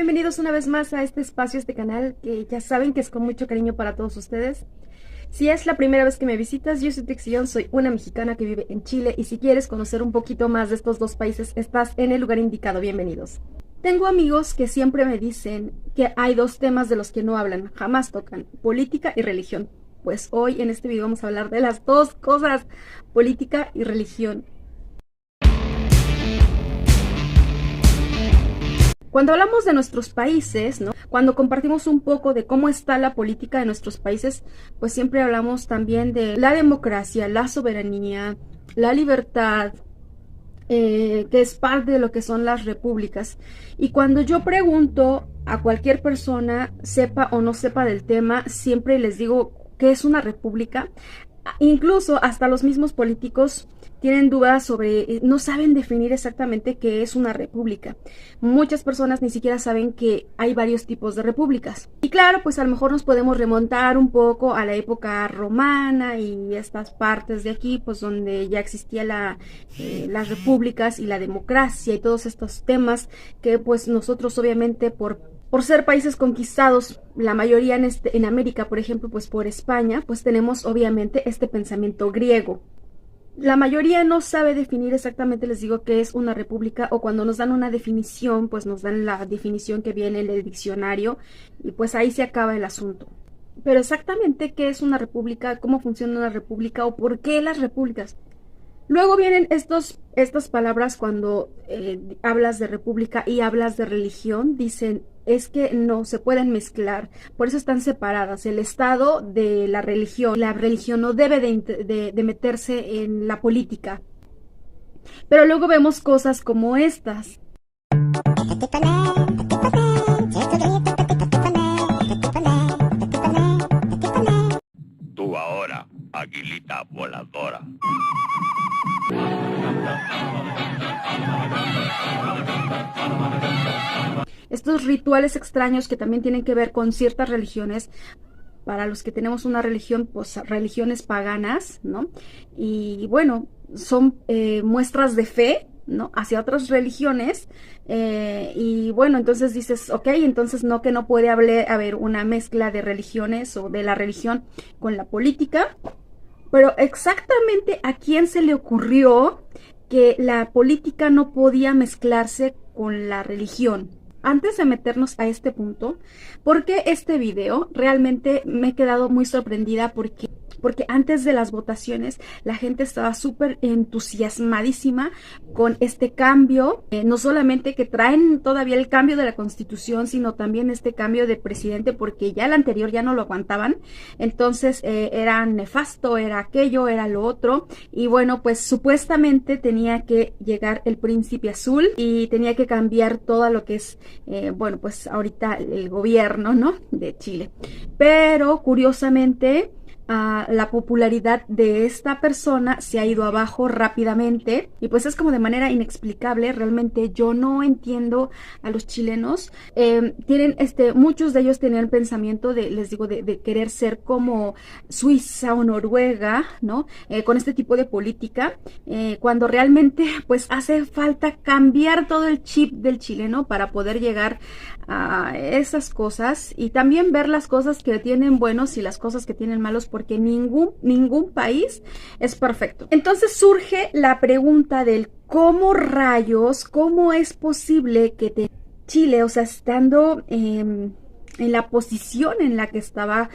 bienvenidos una vez más a este espacio, este canal, que ya saben que es con mucho cariño para todos ustedes. Si es la primera vez que me visitas, yo soy Trixie, soy una mexicana que vive en Chile, y si quieres conocer un poquito más de estos dos países, estás en el lugar indicado. Bienvenidos. Tengo amigos que siempre me dicen que hay dos temas de los que no hablan, jamás tocan: política y religión. Pues hoy en este video vamos a hablar de las dos cosas, política y religión. Cuando hablamos de nuestros países, ¿no? Cuando compartimos un poco de cómo está la política de nuestros países, pues siempre hablamos también de la democracia, la soberanía, la libertad, que es parte de lo que son las repúblicas. Y cuando yo pregunto a cualquier persona, sepa o no sepa del tema, siempre les digo qué es una república. Incluso hasta los mismos políticos tienen dudas sobre, no saben definir exactamente qué es una república. Muchas personas ni siquiera saben que hay varios tipos de repúblicas. Y claro, pues a lo mejor nos podemos remontar un poco a la época romana y estas partes de aquí, pues donde ya existía las repúblicas y la democracia y todos estos temas que pues nosotros obviamente por ser países conquistados, la mayoría en América, por ejemplo, pues por España, pues tenemos obviamente este pensamiento griego. La mayoría no sabe definir exactamente, les digo, qué es una república, o cuando nos dan una definición, pues nos dan la definición que viene en el diccionario y pues ahí se acaba el asunto. Pero exactamente qué es una república, cómo funciona una república o por qué las repúblicas. Luego vienen estas palabras cuando hablas de república y hablas de religión, dicen, es que no se pueden mezclar, por eso están separadas, el Estado de la religión. La religión no debe de meterse en la política. Pero luego vemos cosas como estas. Tú ahora, aguilita voladora. Estos rituales extraños que también tienen que ver con ciertas religiones. Para los que tenemos una religión, pues religiones paganas, ¿no? Y bueno, son muestras de fe, ¿no? Hacia otras religiones. Y bueno, entonces dices, ok, entonces no, que no puede haber una mezcla de religiones o de la religión con la política. Pero exactamente a quién se le ocurrió que la política no podía mezclarse con la religión. Antes de meternos a este punto, porque este video realmente me he quedado muy sorprendida porque antes de las votaciones la gente estaba súper entusiasmadísima con este cambio, no solamente que traen todavía el cambio de la Constitución, sino también este cambio de presidente, porque ya el anterior ya no lo aguantaban, entonces era nefasto, era aquello, era lo otro, y bueno, pues supuestamente tenía que llegar el príncipe azul y tenía que cambiar todo lo que es, bueno, pues ahorita el gobierno, ¿no?, de Chile. Pero curiosamente, la popularidad de esta persona se ha ido abajo rápidamente y pues es como de manera inexplicable. Realmente yo no entiendo a los chilenos. Tienen muchos de ellos tenían el pensamiento de, les digo, de querer ser como Suiza o Noruega, ¿no? Con este tipo de política, cuando realmente pues hace falta cambiar todo el chip del chileno para poder llegar a esas cosas y también ver las cosas que tienen buenos y las cosas que tienen malos, porque ningún país es perfecto. Entonces surge la pregunta del cómo rayos, cómo es posible que Chile, o sea, estando en la posición en la que estaba,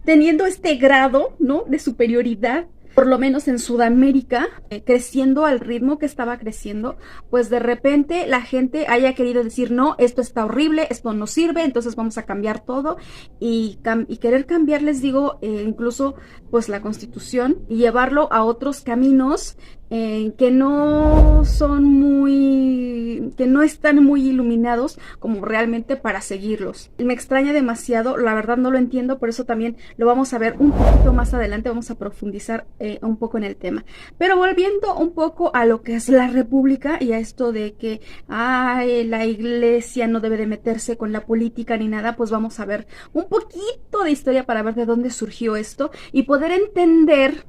teniendo este grado, ¿no?, de superioridad, por lo menos en Sudamérica, creciendo al ritmo que estaba creciendo, pues de repente la gente haya querido decir, no, esto está horrible, esto no sirve, entonces vamos a cambiar todo, y querer cambiar, les digo, incluso pues la Constitución, y llevarlo a otros caminos que no están muy iluminados como realmente para seguirlos. Me extraña demasiado, la verdad no lo entiendo, por eso también lo vamos a ver un poquito más adelante, vamos a profundizar un poco en el tema. Pero volviendo un poco a lo que es la república y a esto de que la iglesia no debe de meterse con la política ni nada, pues vamos a ver un poquito de historia para ver de dónde surgió esto y poder entender,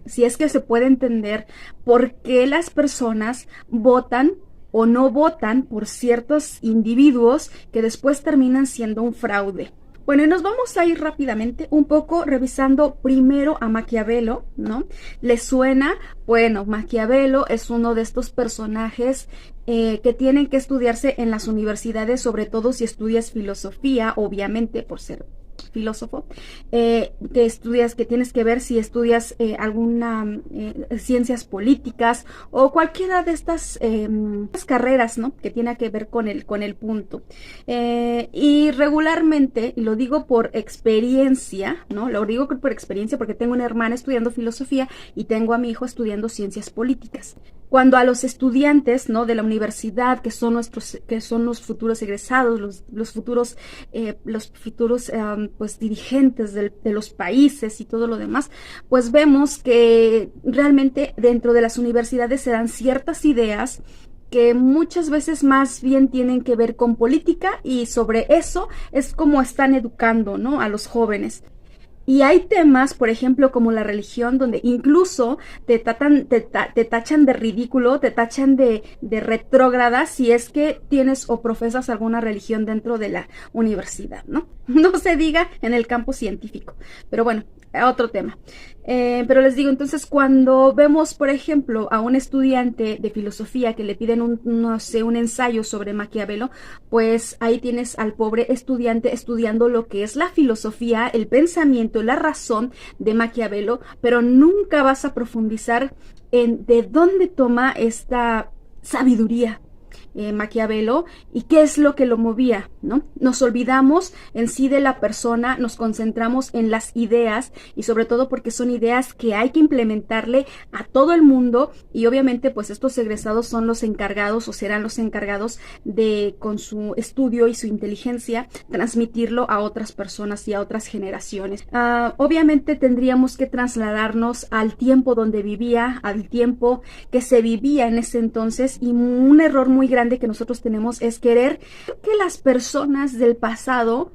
si es que se puede entender, por qué las personas votan o no votan por ciertos individuos que después terminan siendo un fraude. Bueno, y nos vamos a ir rápidamente un poco revisando primero a Maquiavelo, ¿no? ¿Les suena? Bueno, Maquiavelo es uno de estos personajes que tienen que estudiarse en las universidades, sobre todo si estudias filosofía, obviamente por ser filósofo, que tienes que ver si estudias alguna ciencias políticas o cualquiera de estas carreras, ¿no? Que tiene que ver con el punto. Y regularmente, y lo digo por experiencia, ¿no? Lo digo por experiencia porque tengo una hermana estudiando filosofía y tengo a mi hijo estudiando ciencias políticas. Cuando a los estudiantes, ¿no? De la universidad, que son los futuros egresados, los futuros pues dirigentes de los países y todo lo demás, pues vemos que realmente dentro de las universidades se dan ciertas ideas que muchas veces más bien tienen que ver con política, y sobre eso es como están educando, ¿no? A los jóvenes. Y hay temas, por ejemplo, como la religión, donde incluso te tachan de ridículo, te tachan de retrógrada si es que tienes o profesas alguna religión dentro de la universidad, ¿no? No se diga en el campo científico. Pero bueno, otro tema. Pero les digo, entonces, cuando vemos, por ejemplo, a un estudiante de filosofía que le piden un ensayo sobre Maquiavelo, pues ahí tienes al pobre estudiante estudiando lo que es la filosofía, el pensamiento, la razón de Maquiavelo, pero nunca vas a profundizar en de dónde toma esta sabiduría Maquiavelo y qué es lo que lo movía, ¿no? Nos olvidamos en sí de la persona, nos concentramos en las ideas, y sobre todo porque son ideas que hay que implementarle a todo el mundo, y obviamente pues estos egresados son los encargados o serán los encargados de, con su estudio y su inteligencia, transmitirlo a otras personas y a otras generaciones. Obviamente tendríamos que trasladarnos al tiempo donde vivía, al tiempo que se vivía en ese entonces, y un error muy grande que nosotros tenemos es querer que las personas del pasado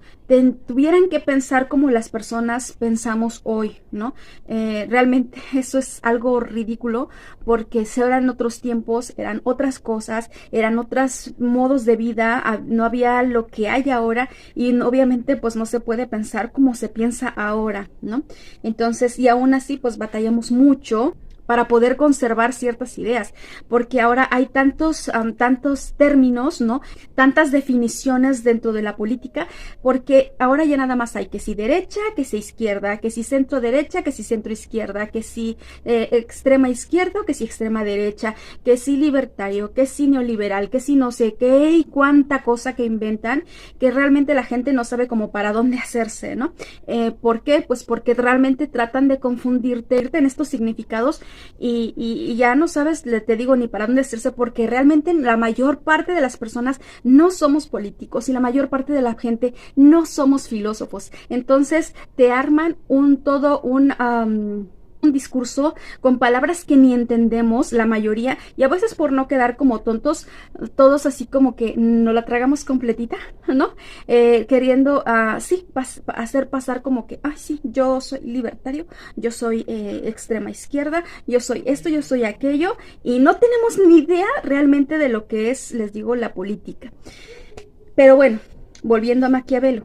tuvieran que pensar como las personas pensamos hoy, ¿no? Realmente eso es algo ridículo, porque eran otros tiempos, eran otras cosas, eran otros modos de vida, no había lo que hay ahora, y obviamente pues no se puede pensar como se piensa ahora, ¿no? Entonces, y aún así pues batallamos mucho para poder conservar ciertas ideas, porque ahora hay tantos términos, ¿no? Tantas definiciones dentro de la política, porque ahora ya nada más hay que si derecha, que si izquierda, que si centro derecha, que si centro izquierda, que si extrema izquierda, que si extrema derecha, que si libertario, que si neoliberal, que si no sé qué, y cuánta cosa que inventan, que realmente la gente no sabe cómo para dónde hacerse, ¿no? ¿Por qué? Pues porque realmente tratan de confundirte en estos significados, y ya no sabes, te digo, ni para dónde hacerse, porque realmente la mayor parte de las personas no somos políticos y la mayor parte de la gente no somos filósofos. Entonces te arman un discurso con palabras que ni entendemos la mayoría, y a veces por no quedar como tontos, todos así como que no la tragamos completita, ¿no? Queriendo sí, hacer pasar como que, ay sí, yo soy libertario, yo soy extrema izquierda, yo soy esto, yo soy aquello, y no tenemos ni idea realmente de lo que es, les digo, la política. Pero bueno, volviendo a Maquiavelo.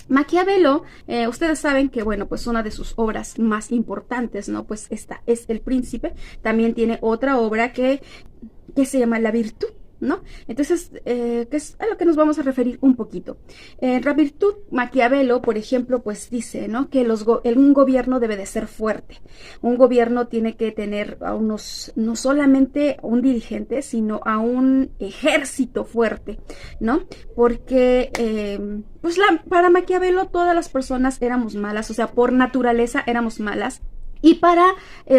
Maquiavelo, ustedes saben que, bueno, pues una de sus obras más importantes, ¿no? Pues esta es El Príncipe. También tiene otra obra que se llama La Virtud, ¿no? Entonces, que es a lo que nos vamos a referir un poquito. La virtud, Maquiavelo, por ejemplo, pues dice, ¿no? Que un gobierno debe de ser fuerte. Un gobierno tiene que tener no solamente un dirigente, sino a un ejército fuerte, ¿no? Porque, pues para Maquiavelo todas las personas éramos malas, o sea, por naturaleza éramos malas. Y para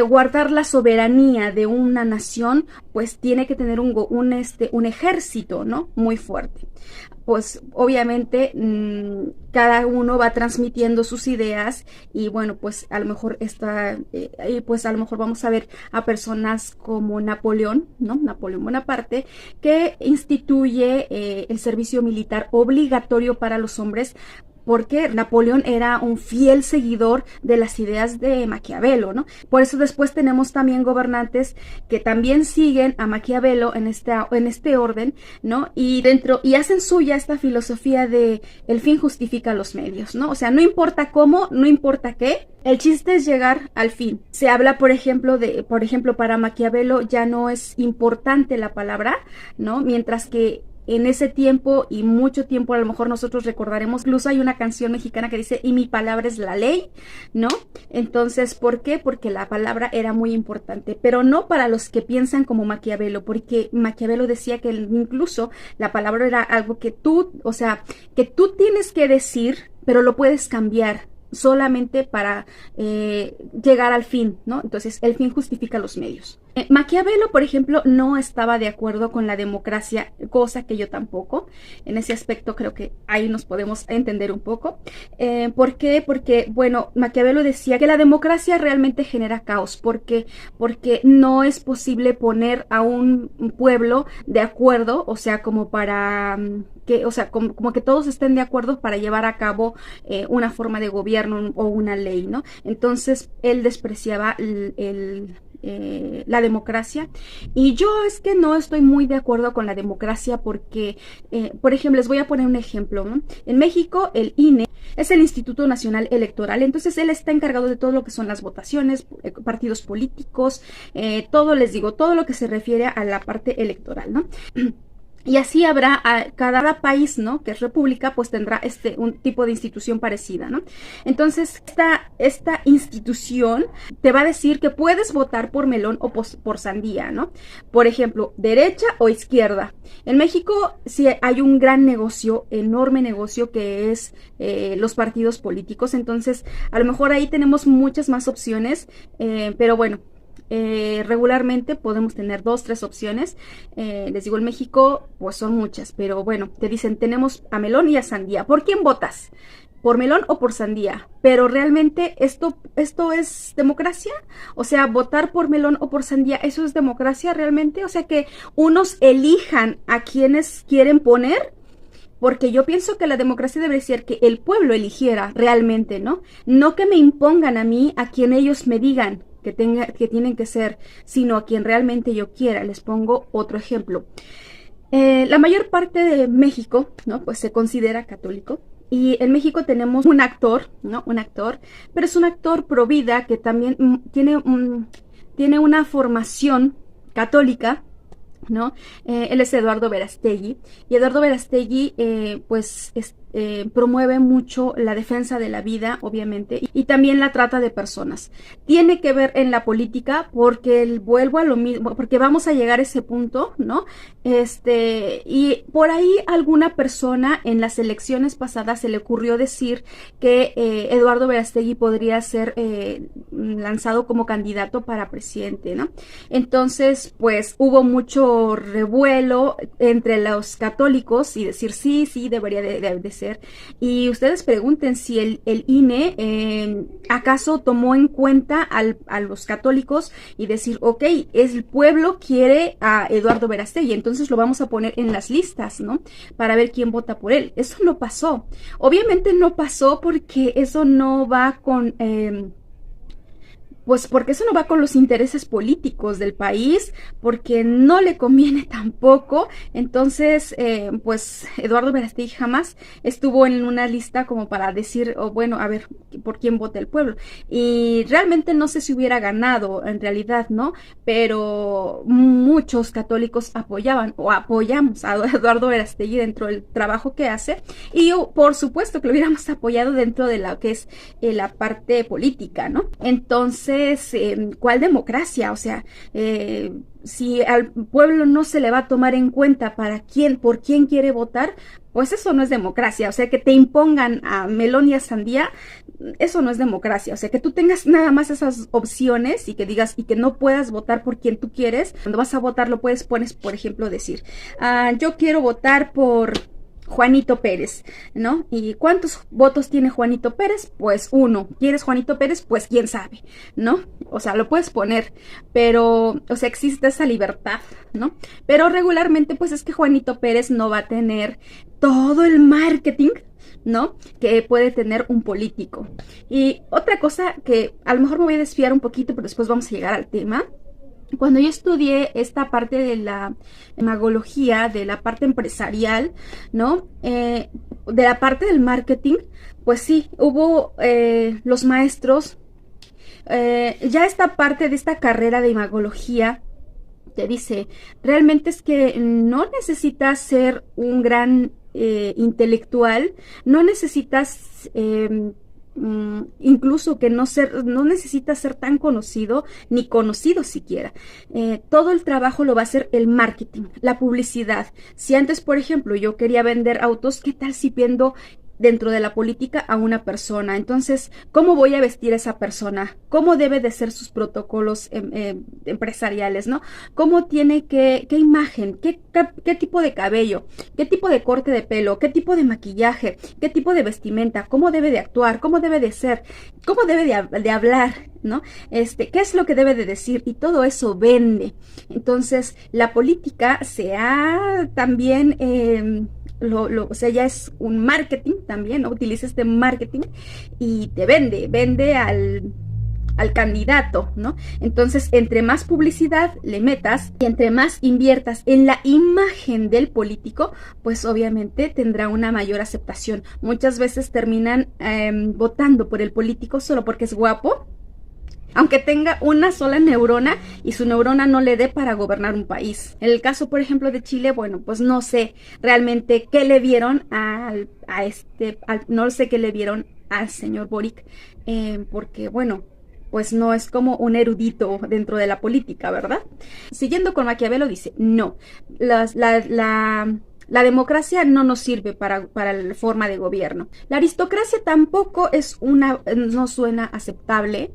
guardar la soberanía de una nación, pues tiene que tener un ejército, ¿no? Muy fuerte. Pues obviamente cada uno va transmitiendo sus ideas, y bueno, pues a lo mejor vamos a ver a personas como Napoleón, ¿no? Napoleón Bonaparte, que instituye el servicio militar obligatorio para los hombres, porque Napoleón era un fiel seguidor de las ideas de Maquiavelo, ¿no? Por eso después tenemos también gobernantes que también siguen a Maquiavelo en este orden, ¿no? Y hacen suya esta filosofía de el fin justifica los medios, ¿no? O sea, no importa cómo, no importa qué, el chiste es llegar al fin. Se habla, por ejemplo, para Maquiavelo ya no es importante la palabra, ¿no? Mientras que en ese tiempo y mucho tiempo a lo mejor nosotros recordaremos, incluso hay una canción mexicana que dice y mi palabra es la ley, ¿no? Entonces, ¿por qué? Porque la palabra era muy importante, pero no para los que piensan como Maquiavelo, porque Maquiavelo decía que incluso la palabra era algo que tú tienes que decir, pero lo puedes cambiar solamente para llegar al fin, ¿no? Entonces, el fin justifica los medios. Maquiavelo, por ejemplo, no estaba de acuerdo con la democracia, cosa que yo tampoco. En ese aspecto creo que ahí nos podemos entender un poco. ¿Por qué? Porque, bueno, Maquiavelo decía que la democracia realmente genera caos, porque no es posible poner a un pueblo de acuerdo, o sea, como para como que todos estén de acuerdo para llevar a cabo una forma de gobierno o una ley, ¿no? Entonces, él despreciaba la democracia, y yo es que no estoy muy de acuerdo con la democracia porque, por ejemplo, les voy a poner un ejemplo, ¿no? En México el INE es el Instituto Nacional Electoral, entonces él está encargado de todo lo que son las votaciones, partidos políticos, todo lo que se refiere a la parte electoral, ¿no? Y así habrá, cada país, ¿no?, que es república, pues tendrá un tipo de institución parecida, ¿no? Entonces, esta institución te va a decir que puedes votar por melón o por sandía, ¿no? Por ejemplo, derecha o izquierda. En México sí hay un gran negocio, enorme negocio, que es los partidos políticos. Entonces, a lo mejor ahí tenemos muchas más opciones, pero bueno, regularmente podemos tener 2, 3 opciones. Les digo, en México pues son muchas, pero bueno, te dicen tenemos a melón y a sandía. ¿Por quién votas? ¿Por melón o por sandía? Pero realmente esto es democracia. O sea, votar por melón o por sandía, ¿eso es democracia realmente? O sea, que unos elijan a quienes quieren poner. Porque yo pienso que la democracia debe ser que el pueblo eligiera realmente, ¿no? No que me impongan a mí a quien ellos me digan que tienen que ser, sino a quien realmente yo quiera. Les pongo otro ejemplo. La mayor parte de México, ¿no?, pues se considera católico. Y en México tenemos un actor, ¿no? Un actor, pero es un actor pro vida que también tiene una formación católica, ¿no? Él es Eduardo Verástegui, y Eduardo Verástegui promueve mucho la defensa de la vida, obviamente, y también la trata de personas. Tiene que ver en la política porque vuelvo a lo mismo, porque vamos a llegar a ese punto, ¿no? Y por ahí alguna persona en las elecciones pasadas se le ocurrió decir que Eduardo Verástegui podría ser lanzado como candidato para presidente, ¿no? Entonces, pues hubo mucho revuelo entre los católicos y decir sí, debería de ser. Y ustedes pregunten si el INE acaso tomó en cuenta a los católicos y decir, ok, el pueblo quiere a Eduardo Verástegui, entonces lo vamos a poner en las listas, ¿no?, para ver quién vota por él. Eso no pasó. Obviamente no pasó porque eso no va con... Pues porque eso no va con los intereses políticos del país, porque no le conviene tampoco. Entonces, pues Eduardo Verástegui jamás estuvo en una lista como para decir, bueno, a ver, por quién vota el pueblo. Y realmente no sé si hubiera ganado en realidad, ¿no? Pero muchos católicos apoyaban o apoyamos a Eduardo Verástegui dentro del trabajo que hace. Y por supuesto que lo hubiéramos apoyado dentro de lo que es la parte política, ¿no? Entonces, ¿cuál democracia? O sea, si al pueblo no se le va a tomar en cuenta por quién quiere votar, pues eso no es democracia. O sea, que te impongan a melón y a sandía, eso no es democracia. O sea, que tú tengas nada más esas opciones y que digas y que no puedas votar por quien tú quieres. Cuando vas a votar pones, por ejemplo, decir, yo quiero votar por Juanito Pérez, ¿no? ¿Y cuántos votos tiene Juanito Pérez? Pues 1. ¿Quieres Juanito Pérez? Pues quién sabe, ¿no? O sea, lo puedes poner, pero, o sea, existe esa libertad, ¿no? Pero regularmente, pues es que Juanito Pérez no va a tener todo el marketing ¿no? Que puede tener un político. Y otra cosa que a lo mejor me voy a desviar un poquito, pero después vamos a llegar al tema. Cuando yo estudié esta parte de la magología, de la parte empresarial, ¿no? De la parte del marketing, pues sí, hubo los maestros, ya esta parte de esta carrera de imagología te dice, realmente es que no necesitas ser un gran intelectual, no necesitas incluso que no necesita ser tan conocido ni conocido siquiera. Todo el trabajo lo va a hacer el marketing, la publicidad. Si antes, por ejemplo, yo quería vender autos, ¿qué tal si vendo dentro de la política a una persona? Entonces, ¿cómo voy a vestir a esa persona? ¿Cómo debe de ser sus protocolos empresariales, ¿no? ¿Cómo tiene qué imagen? ¿Qué tipo de cabello? ¿Qué tipo de corte de pelo? ¿Qué tipo de maquillaje? ¿Qué tipo de vestimenta? ¿Cómo debe de actuar? ¿Cómo debe de ser? ¿Cómo debe de hablar? ¿No? ¿Qué es lo que debe de decir? Y todo eso vende. Entonces, la política se ha también... o sea, ya es un marketing también, ¿no? Utiliza este marketing y te vende al candidato, ¿no? Entonces, entre más publicidad le metas y entre más inviertas en la imagen del político, pues obviamente tendrá una mayor aceptación. Muchas veces terminan votando por el político solo porque es guapo, aunque tenga una sola neurona y su neurona no le dé para gobernar un país. En el caso, por ejemplo, de Chile, bueno, pues no sé realmente qué le vieron no sé qué le vieron al señor Boric, porque bueno, pues no es como un erudito dentro de la política, ¿verdad? Siguiendo con Maquiavelo dice, no, la democracia no nos sirve para la forma de gobierno. La aristocracia tampoco no suena aceptable,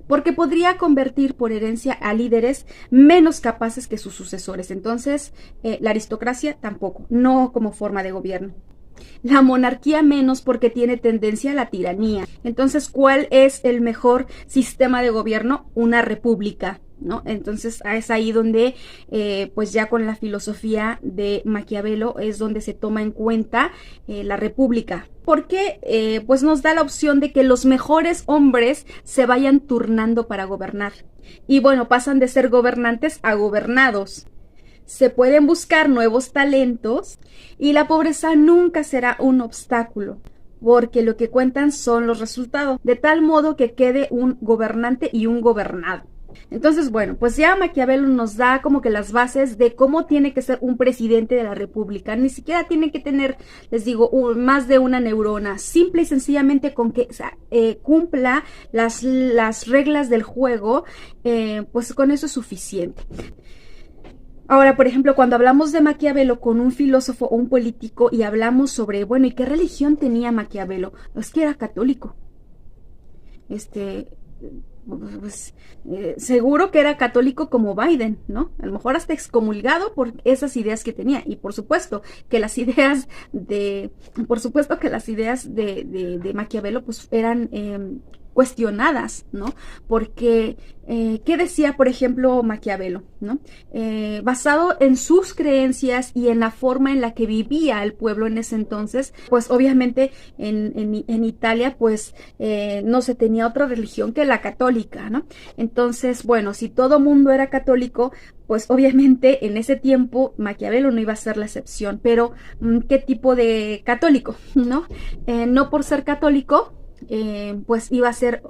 porque podría convertir por herencia a líderes menos capaces que sus sucesores. Entonces, la aristocracia tampoco, no como forma de gobierno. La monarquía menos porque tiene tendencia a la tiranía. Entonces, ¿cuál es el mejor sistema de gobierno? Una república, ¿no? Entonces es ahí donde pues ya con la filosofía de Maquiavelo es donde se toma en cuenta la república, porque pues nos da la opción de que los mejores hombres se vayan turnando para gobernar y bueno, pasan de ser gobernantes a gobernados. Se pueden buscar nuevos talentos y la pobreza nunca será un obstáculo, porque lo que cuentan son los resultados, de tal modo que quede un gobernante y un gobernado. Entonces, bueno, pues ya Maquiavelo nos da como que las bases de cómo tiene que ser un presidente de la república. Ni siquiera tiene que tener, les digo, más de una neurona. Simple y sencillamente con que cumpla las reglas del juego, pues con eso es suficiente. Ahora, por ejemplo, cuando hablamos de Maquiavelo con un filósofo o un político y hablamos sobre, bueno, ¿y qué religión tenía Maquiavelo? Es que era católico. Pues, seguro que era católico como Biden, ¿no? A lo mejor hasta excomulgado por esas ideas que tenía. Y por supuesto que las ideas de Maquiavelo pues eran cuestionadas, ¿no? Porque, ¿qué decía, por ejemplo, Maquiavelo, ¿no? Basado en sus creencias y en la forma en la que vivía el pueblo en ese entonces, pues obviamente en Italia, pues no se tenía otra religión que la católica, ¿no? Entonces, bueno, si todo mundo era católico, pues obviamente en ese tiempo Maquiavelo no iba a ser la excepción, pero ¿qué tipo de católico, no? No por ser católico, pues iba a ser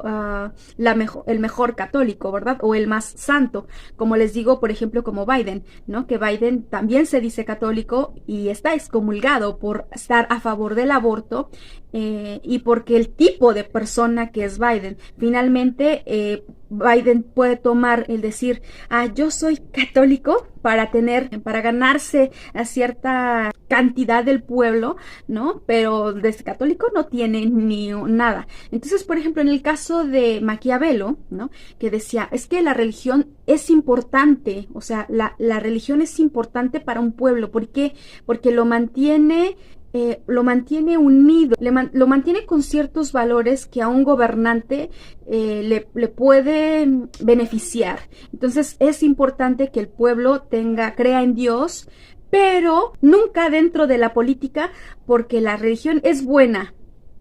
el mejor católico, ¿verdad? O el más santo, como les digo, por ejemplo, como Biden, ¿no? Que Biden también se dice católico y está excomulgado por estar a favor del aborto y porque el tipo de persona que es Biden. Finalmente, Biden puede tomar el decir, yo soy católico para ganarse a cierta cantidad del pueblo, ¿no? Pero desde católico no tiene ni nada. Entonces, por ejemplo, en el caso de Maquiavelo, ¿no? Que decía, es que la religión es importante, o sea, la religión es importante para un pueblo. ¿Por qué? Porque lo mantiene unido, lo mantiene con ciertos valores que a un gobernante le puede beneficiar. Entonces es importante que el pueblo crea en Dios, pero nunca dentro de la política, porque la religión es buena,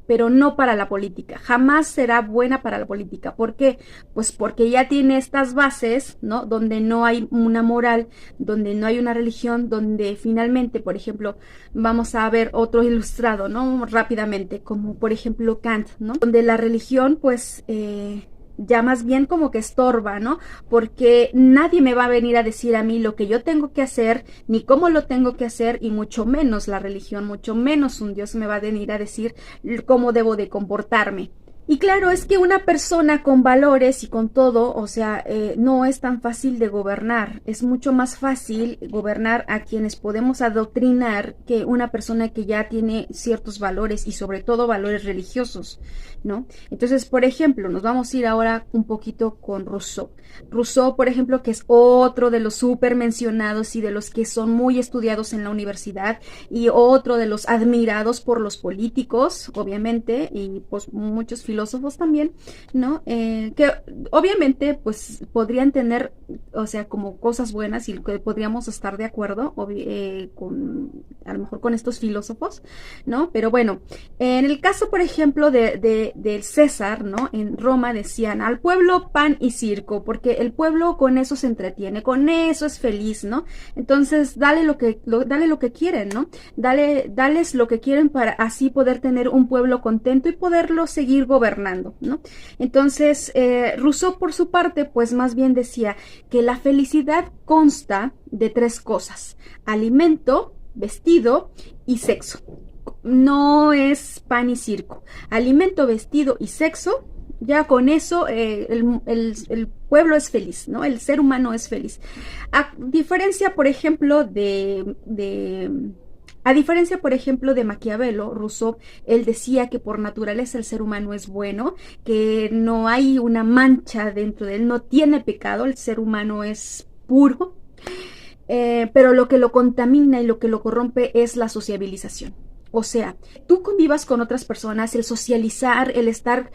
pero no para la política, jamás será buena para la política. ¿Por qué? Pues porque ya tiene estas bases, ¿no? Donde no hay una moral, donde no hay una religión, donde finalmente, por ejemplo, vamos a ver otro ilustrado, ¿no? Rápidamente, como por ejemplo Kant, ¿no? Donde la religión, pues, ya más bien como que estorba, ¿no? Porque nadie me va a venir a decir a mí lo que yo tengo que hacer, ni cómo lo tengo que hacer, y mucho menos la religión, mucho menos un Dios me va a venir a decir cómo debo de comportarme. Y claro, es que una persona con valores y con todo, o sea, no es tan fácil de gobernar. Es mucho más fácil gobernar a quienes podemos adoctrinar que una persona que ya tiene ciertos valores y sobre todo valores religiosos, ¿no? Entonces, por ejemplo, nos vamos a ir ahora un poquito con Rousseau. Rousseau, por ejemplo, que es otro de los súper mencionados y de los que son muy estudiados en la universidad, y otro de los admirados por los políticos, obviamente, y pues muchos filósofos también, ¿no? Que obviamente pues podrían tener, o sea, como cosas buenas y que podríamos estar de acuerdo con, a lo mejor con estos filósofos, ¿no? Pero bueno, en el caso, por ejemplo, del César, ¿no? En Roma decían al pueblo pan y circo, porque el pueblo con eso se entretiene, con eso es feliz, ¿no? Entonces dale lo que quieren, ¿no? Dales lo que quieren para así poder tener un pueblo contento y poderlo seguir gobernando, ¿no? Entonces, Rousseau, por su parte, pues más bien decía que la felicidad consta de 3 cosas: alimento, vestido y sexo. No es pan y circo. Alimento, vestido y sexo, ya con eso el pueblo es feliz, ¿no? El ser humano es feliz. A diferencia, por ejemplo, de Maquiavelo, Rousseau, él decía que por naturaleza el ser humano es bueno, que no hay una mancha dentro de él, no tiene pecado, el ser humano es puro, pero lo que lo contamina y lo que lo corrompe es la sociabilización. O sea, tú convivas con otras personas, el socializar, el estar,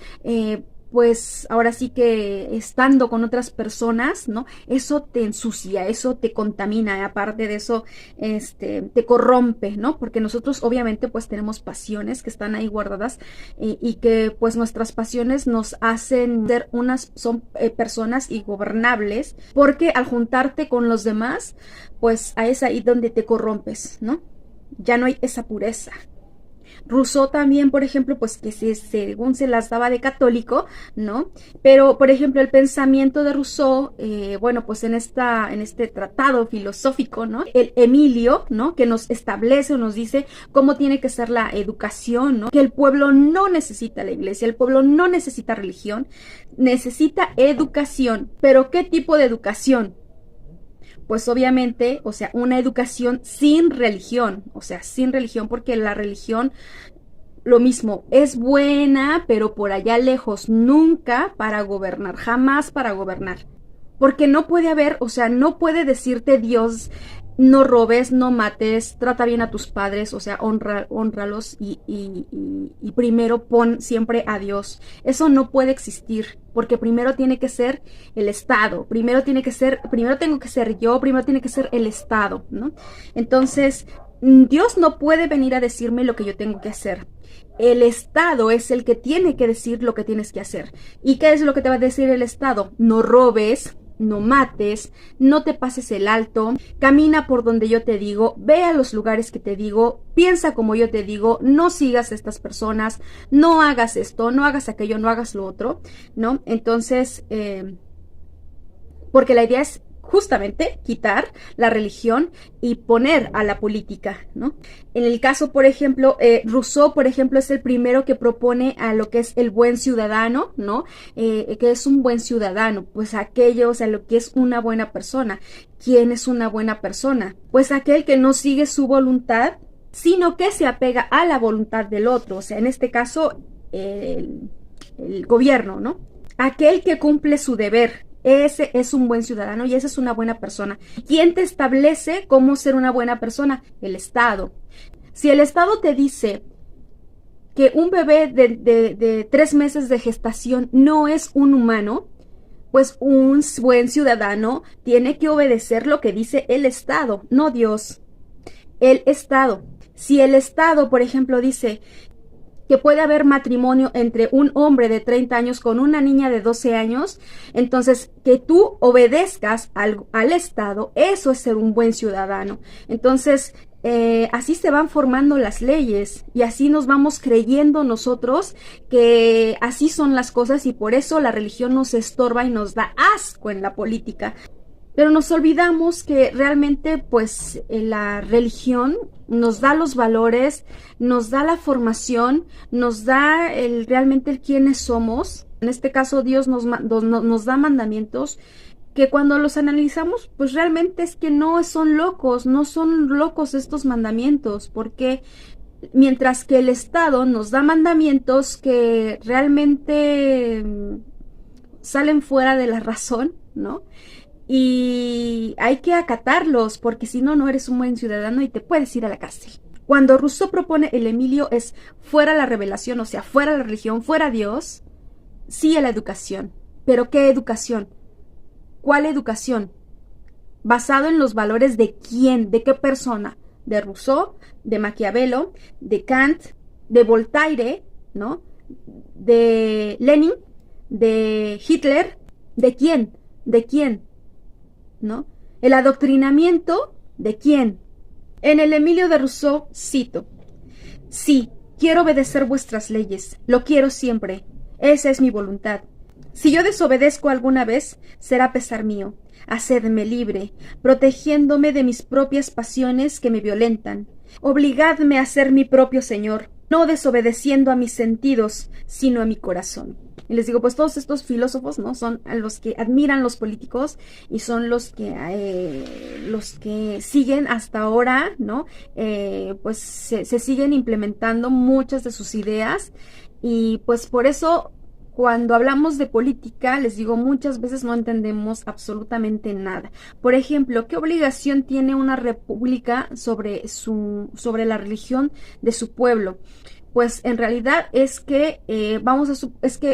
pues ahora sí que estando con otras personas, ¿no? Eso te ensucia, eso te contamina, aparte de eso, te corrompe, ¿no? Porque nosotros obviamente pues tenemos pasiones que están ahí guardadas, y que pues nuestras pasiones nos hacen ser son personas ingobernables, porque al juntarte con los demás, pues ahí es ahí donde te corrompes, ¿no? Ya no hay esa pureza. Rousseau también, por ejemplo, pues que según se las daba de católico, ¿no? Pero, por ejemplo, el pensamiento de Rousseau, bueno, pues en este tratado filosófico, ¿no? El Emilio, ¿no? Que nos establece o nos dice cómo tiene que ser la educación, ¿no? Que el pueblo no necesita la iglesia, el pueblo no necesita religión, necesita educación. ¿Pero qué tipo de educación? Pues obviamente, o sea, una educación sin religión, o sea, sin religión, porque la religión, lo mismo, es buena, pero por allá lejos, nunca para gobernar, jamás para gobernar. Porque no puede haber, o sea, no puede decirte Dios: no robes, no mates, trata bien a tus padres, o sea, honralos y primero pon siempre a Dios. Eso no puede existir, porque primero tiene que ser el Estado, primero tengo que ser yo, primero tiene que ser el Estado, ¿no? Entonces, Dios no puede venir a decirme lo que yo tengo que hacer. El Estado es el que tiene que decir lo que tienes que hacer. ¿Y qué es lo que te va a decir el Estado? No robes, no mates, no te pases el alto, camina por donde yo te digo, ve a los lugares que te digo, piensa como yo te digo, no sigas a estas personas, no hagas esto, no hagas aquello, no hagas lo otro, ¿no? Entonces, porque la idea es justamente quitar la religión y poner a la política, ¿no? En el caso, por ejemplo, Rousseau, por ejemplo, es el primero que propone a lo que es el buen ciudadano, ¿no? Que es un buen ciudadano, pues aquello, o sea, lo que es una buena persona. ¿Quién es una buena persona? Pues aquel que no sigue su voluntad, sino que se apega a la voluntad del otro, o sea, en este caso, el gobierno, ¿no? Aquel que cumple su deber. Ese es un buen ciudadano y esa es una buena persona. ¿Quién te establece cómo ser una buena persona? El Estado. Si el Estado te dice que un bebé de 3 meses de gestación no es un humano, pues un buen ciudadano tiene que obedecer lo que dice el Estado, no Dios. el Estado. Si el Estado, por ejemplo, dice que puede haber matrimonio entre un hombre de 30 años con una niña de 12 años, entonces que tú obedezcas al Estado, eso es ser un buen ciudadano. Entonces, así se van formando las leyes y así nos vamos creyendo nosotros que así son las cosas y por eso la religión nos estorba y nos da asco en la política. Pero nos olvidamos que realmente pues la religión nos da los valores, nos da la formación, nos da realmente el quiénes somos. En este caso Dios nos da mandamientos que cuando los analizamos pues realmente es que no son locos estos mandamientos, porque mientras que el Estado nos da mandamientos que realmente salen fuera de la razón, ¿no? Y hay que acatarlos porque si no, no eres un buen ciudadano y te puedes ir a la cárcel. Cuando Rousseau propone el Emilio es fuera la revelación, o sea, fuera la religión, fuera Dios, sí a la educación. ¿Pero qué educación? ¿Cuál educación? ¿Basado en los valores de quién? ¿De qué persona? De Rousseau, de Maquiavelo, de Kant, de Voltaire, ¿no? De Lenin, de Hitler, ¿de quién? ¿De quién? ¿No? El adoctrinamiento ¿de quién? En el Emilio de Rousseau cito: sí, quiero obedecer vuestras leyes, lo quiero siempre, esa es mi voluntad. Si yo desobedezco alguna vez, será pesar mío. Hacedme libre, protegiéndome de mis propias pasiones que me violentan. Obligadme a ser mi propio señor, no desobedeciendo a mis sentidos, sino a mi corazón. Y les digo, pues todos estos filósofos, ¿no? Son a los que admiran los políticos y son los que siguen hasta ahora, ¿no? Pues se siguen implementando muchas de sus ideas y pues por eso cuando hablamos de política, les digo, muchas veces no entendemos absolutamente nada. Por ejemplo, ¿qué obligación tiene una república sobre la religión de su pueblo? Pues en realidad es que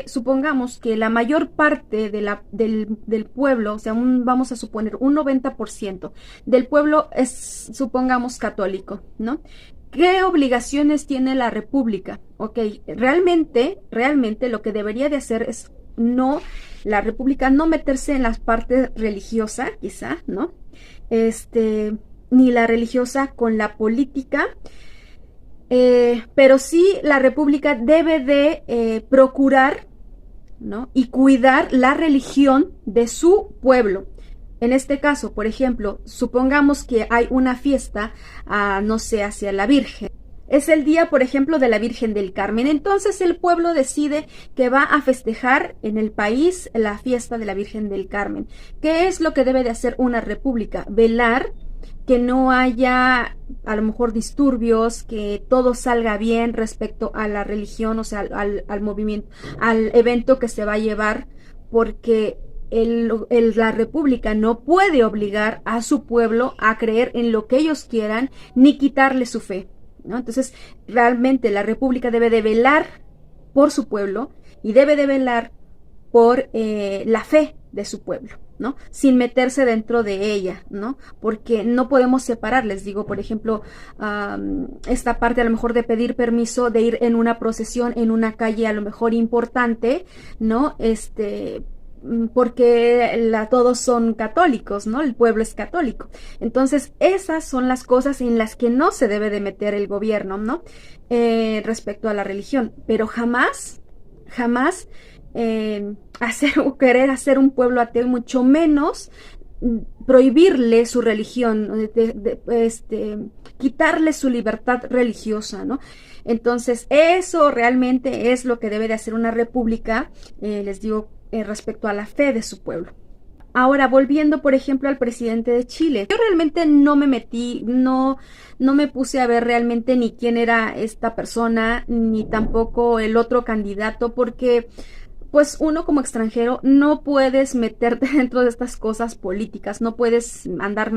supongamos que la mayor parte del pueblo, o sea, vamos a suponer un 90% del pueblo es, supongamos, católico, ¿no? ¿Qué obligaciones tiene la república? Ok, realmente lo que debería de hacer es la república no meterse en la parte religiosa, quizá, ¿no? Ni la religiosa con la política, pero sí la república debe de procurar, ¿no? Y cuidar la religión de su pueblo. En este caso, por ejemplo, supongamos que hay una fiesta, no sé, hacia la Virgen. Es el día, por ejemplo, de la Virgen del Carmen. Entonces el pueblo decide que va a festejar en el país la fiesta de la Virgen del Carmen. ¿Qué es lo que debe de hacer una república? Velar que no haya a lo mejor disturbios, que todo salga bien respecto a la religión, o sea, al movimiento, al evento que se va a llevar, porque la república no puede obligar a su pueblo a creer en lo que ellos quieran, ni quitarle su fe, ¿no? Entonces, realmente la república debe de velar por su pueblo y debe de velar por la fe de su pueblo, ¿no? Sin meterse dentro de ella, ¿no? Porque no podemos separar, les digo, por ejemplo, esta parte a lo mejor de pedir permiso de ir en una procesión en una calle a lo mejor importante, ¿no? Porque todos son católicos, ¿no? El pueblo es católico. Entonces, esas son las cosas en las que no se debe de meter el gobierno, ¿no? Respecto a la religión. Pero jamás querer hacer un pueblo ateo, mucho menos prohibirle su religión, quitarle su libertad religiosa, ¿no? Entonces, eso realmente es lo que debe de hacer una república, les digo, respecto a la fe de su pueblo. Ahora, volviendo, por ejemplo, al presidente de Chile. Yo realmente no me metí, no me puse a ver realmente ni quién era esta persona, ni tampoco el otro candidato, porque pues uno como extranjero no puedes meterte dentro de estas cosas políticas, no puedes andar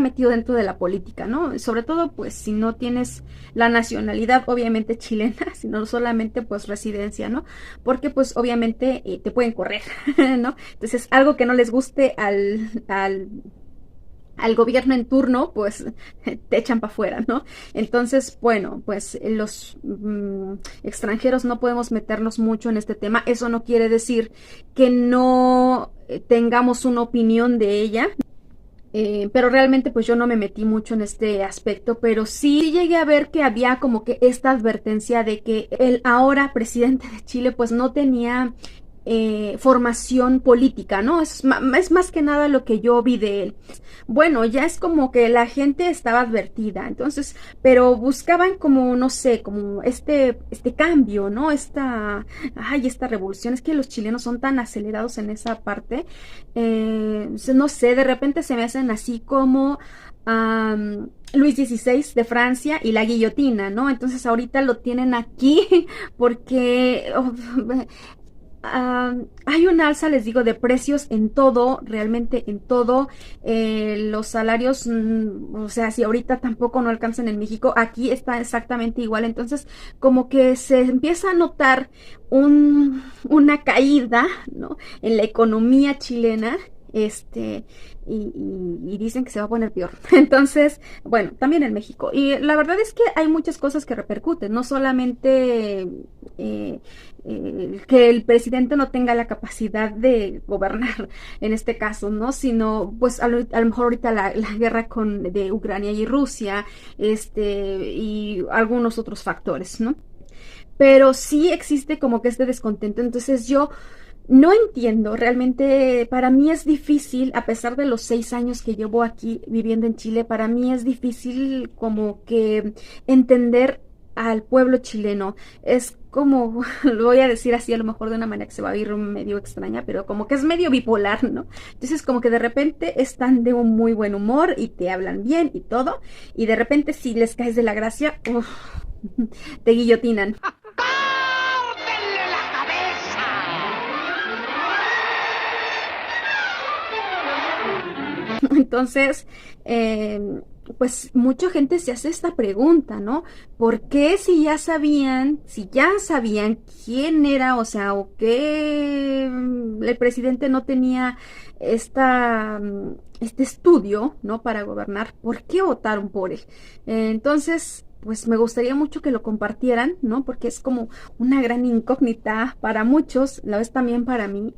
metido dentro de la política, ¿no? Sobre todo, pues, si no tienes la nacionalidad, obviamente, chilena, sino solamente, pues, residencia, ¿no? Porque, pues, obviamente, te pueden correr, ¿no? Entonces, algo que no les guste al gobierno en turno, pues te echan para afuera, ¿no? Entonces, bueno, pues los extranjeros no podemos meternos mucho en este tema. Eso no quiere decir que no tengamos una opinión de ella. Pero realmente pues yo no me metí mucho en este aspecto, pero sí llegué a ver que había como que esta advertencia de que el ahora presidente de Chile pues no tenía formación política, ¿no? Es más que nada lo que yo vi de él. Bueno, ya es como que la gente estaba advertida, entonces, pero buscaban como, no sé, como este cambio, ¿no? Esta revolución, es que los chilenos son tan acelerados en esa parte, no sé, de repente se me hacen así como Luis XVI de Francia y la guillotina, ¿no? Entonces ahorita lo tienen aquí porque hay un alza, les digo, de precios en todo, realmente en todo. Los salarios, o sea, si ahorita tampoco no alcanzan en México, aquí está exactamente igual. Entonces, como que se empieza a notar una caída, ¿no? En la economía chilena. Y dicen que se va a poner peor. Entonces, bueno, también en México. Y la verdad es que hay muchas cosas que repercuten, no solamente que el presidente no tenga la capacidad de gobernar en este caso, ¿no? Sino, pues a lo mejor ahorita la guerra de Ucrania y Rusia, y algunos otros factores, ¿no? Pero sí existe como que este descontento. Entonces yo no entiendo, realmente para mí es difícil, a pesar de los 6 años que llevo aquí viviendo en Chile, para mí es difícil como que entender al pueblo chileno. Es como, lo voy a decir así a lo mejor de una manera que se va a oír medio extraña, pero como que es medio bipolar, ¿no? Entonces como que de repente están de un muy buen humor y te hablan bien y todo, y de repente si les caes de la gracia, te guillotinan. Entonces, pues mucha gente se hace esta pregunta, ¿no? ¿Por qué si ya sabían quién era, o sea, o que el presidente no tenía este estudio, ¿no? Para gobernar, ¿por qué votaron por él? Entonces, pues me gustaría mucho que lo compartieran, ¿no? Porque es como una gran incógnita para muchos, lo es también para mí.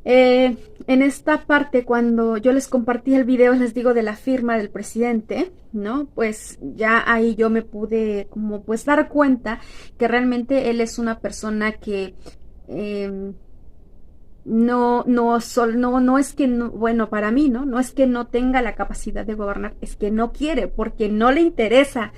En esta parte, cuando yo les compartí el video, les digo, de la firma del presidente, ¿no? Pues ya ahí yo me pude como pues dar cuenta que realmente él es una persona que no es que no, bueno, para mí, ¿no? No es que no tenga la capacidad de gobernar, es que no quiere, porque no le interesa.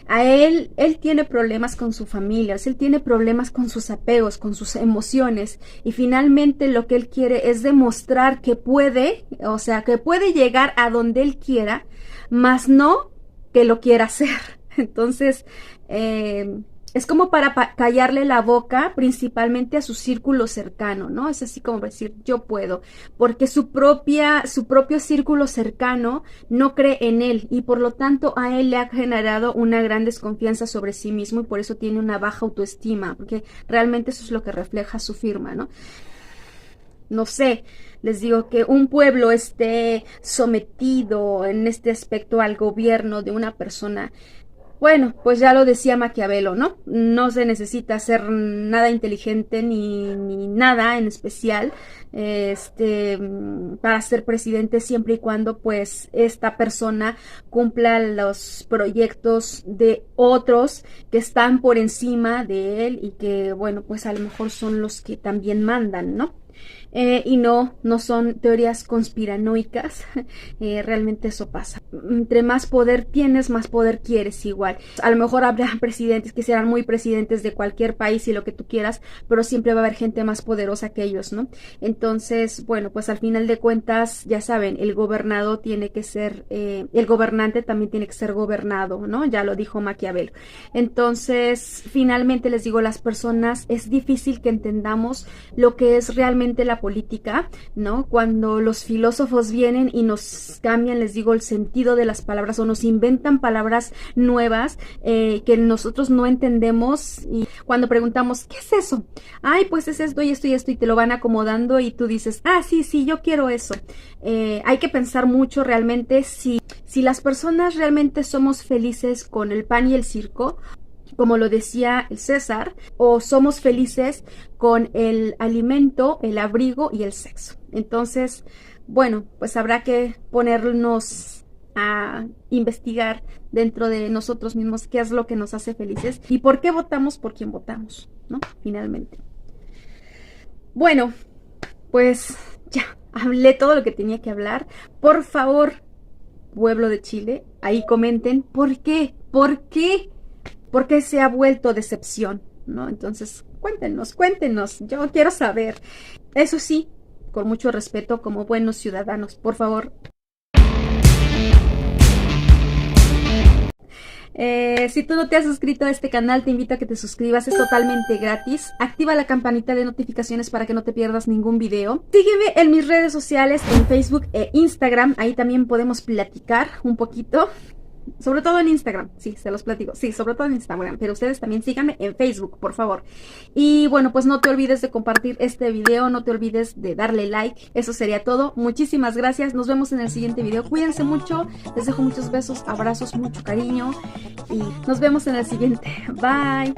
A él tiene problemas con su familia, él tiene problemas con sus apegos, con sus emociones, y finalmente lo que él quiere es demostrar que puede, o sea, que puede llegar a donde él quiera, más no que lo quiera hacer. Entonces, es como para callarle la boca principalmente a su círculo cercano, ¿no? Es así como decir, yo puedo, porque su propio círculo cercano no cree en él y por lo tanto a él le ha generado una gran desconfianza sobre sí mismo y por eso tiene una baja autoestima, porque realmente eso es lo que refleja su firma, ¿no? No sé, les digo que un pueblo esté sometido en este aspecto al gobierno de una persona. Bueno, pues ya lo decía Maquiavelo, ¿no? No se necesita ser nada inteligente ni nada en especial, para ser presidente siempre y cuando pues esta persona cumpla los proyectos de otros que están por encima de él y que, bueno, pues a lo mejor son los que también mandan, ¿no? Y no son teorías conspiranoicas, realmente eso pasa. Entre más poder tienes, más poder quieres igual. A lo mejor habrá presidentes que serán muy presidentes de cualquier país y lo que tú quieras, pero siempre va a haber gente más poderosa que ellos, ¿no? Entonces, bueno, pues al final de cuentas, ya saben, el gobernado tiene que ser, el gobernante también tiene que ser gobernado, ¿no? Ya lo dijo Maquiavelo. Entonces, finalmente les digo, las personas, es difícil que entendamos lo que es realmente nuevamente la política, ¿no? Cuando los filósofos vienen y nos cambian, les digo, el sentido de las palabras o nos inventan palabras nuevas que nosotros no entendemos, y cuando preguntamos, ¿qué es eso? Ay, pues es esto y esto y esto, y te lo van acomodando y tú dices, ah, sí, sí, yo quiero eso. Hay que pensar mucho realmente si las personas realmente somos felices con el pan y el circo, como lo decía el César, o somos felices con el alimento, el abrigo y el sexo. Entonces, bueno, pues habrá que ponernos a investigar dentro de nosotros mismos qué es lo que nos hace felices y por qué votamos por quien votamos, ¿no? Finalmente. Bueno, pues ya hablé todo lo que tenía que hablar. Por favor, pueblo de Chile, ahí comenten por qué se ha vuelto decepción, ¿no? Entonces, cuéntenos, yo quiero saber. Eso sí, con mucho respeto, como buenos ciudadanos, por favor. Si tú no te has suscrito a este canal, te invito a que te suscribas, es totalmente gratis. Activa la campanita de notificaciones para que no te pierdas ningún video. Sígueme en mis redes sociales, en Facebook e Instagram, ahí también podemos platicar un poquito. Sobre todo en Instagram, sí, se los platico. Sí, sobre todo en Instagram, pero ustedes también síganme en Facebook, por favor. Y bueno, pues no te olvides de compartir este video, no te olvides de darle like. Eso sería todo. Muchísimas gracias. Nos vemos en el siguiente video. Cuídense mucho. Les dejo muchos besos, abrazos, mucho cariño. Y nos vemos en el siguiente. Bye.